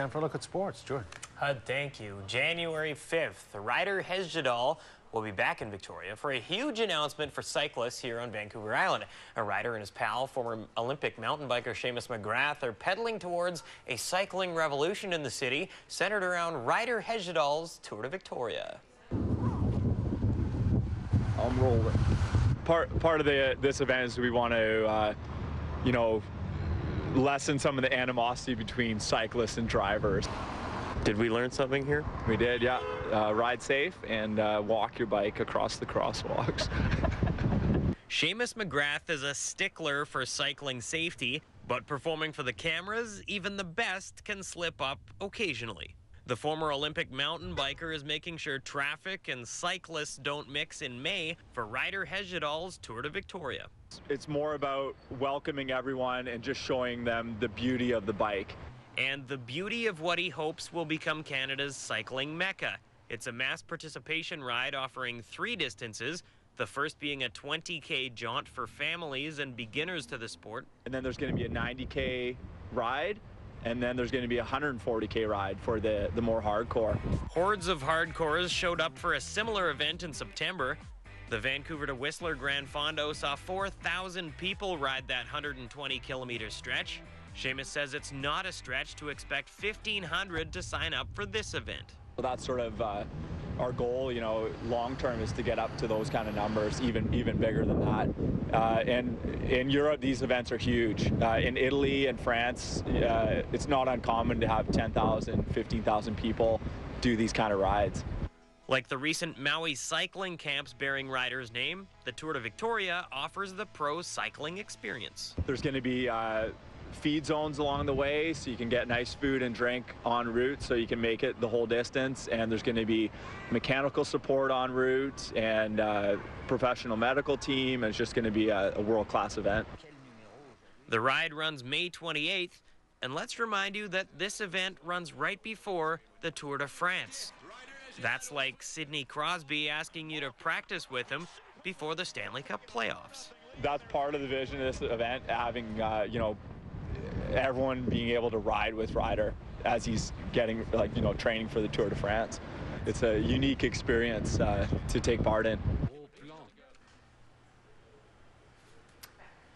time for a look at sports. Jordan. Thank you. January 5th, Ryder Hesjedal will be back in Victoria for a huge announcement for cyclists here on Vancouver Island. Ryder and his pal, former Olympic mountain biker Seamus McGrath, are pedaling towards a cycling revolution in the city centered around Ryder Hesjedal's Tour de Victoria. I'm rolling. Part of this event is we want to, lessen some of the animosity between cyclists and drivers. Did we learn something here? We did, yeah. Ride safe and walk your bike across the crosswalks. Seamus McGrath is a stickler for cycling safety, but performing for the cameras, even the best can slip up occasionally. The former Olympic mountain biker is making sure traffic and cyclists don't mix in May for Ryder Hesjedal's Tour de Victoria. It's more about welcoming everyone and just showing them the beauty of the bike. And the beauty of what he hopes will become Canada's cycling mecca. It's a mass participation ride offering 3 distances, the first being a 20K jaunt for families and beginners to the sport. And then there's going to be a 90K ride, and then there's going to be a 140K ride for the more hardcore. Hordes of hardcores showed up for a similar event in September. The Vancouver to Whistler Grand Fondo saw 4,000 people ride that 120-kilometer stretch. Seamus says it's not a stretch to expect 1,500 to sign up for this event. Well, that's sort of our goal, long term, is to get up to those kind of numbers, even bigger than that. And in Europe, these events are huge. In Italy and France, it's not uncommon to have 10,000, 15,000 people do these kind of rides. Like the recent Maui cycling camps bearing Ryder's name, the Tour de Victoria offers the pro cycling experience. There's going to be feed zones along the way, so you can get nice food and drink en route so you can make it the whole distance. And there's going to be mechanical support en route and professional medical team. And it's just going to be a world-class event. The ride runs May 28th, and let's remind you that this event runs right before the Tour de France. That's like Sidney Crosby asking you to practice with him before the Stanley Cup playoffs. That's part of the vision of this event, having everyone being able to ride with Ryder as he's getting training for the Tour de France. It's a unique experience to take part in.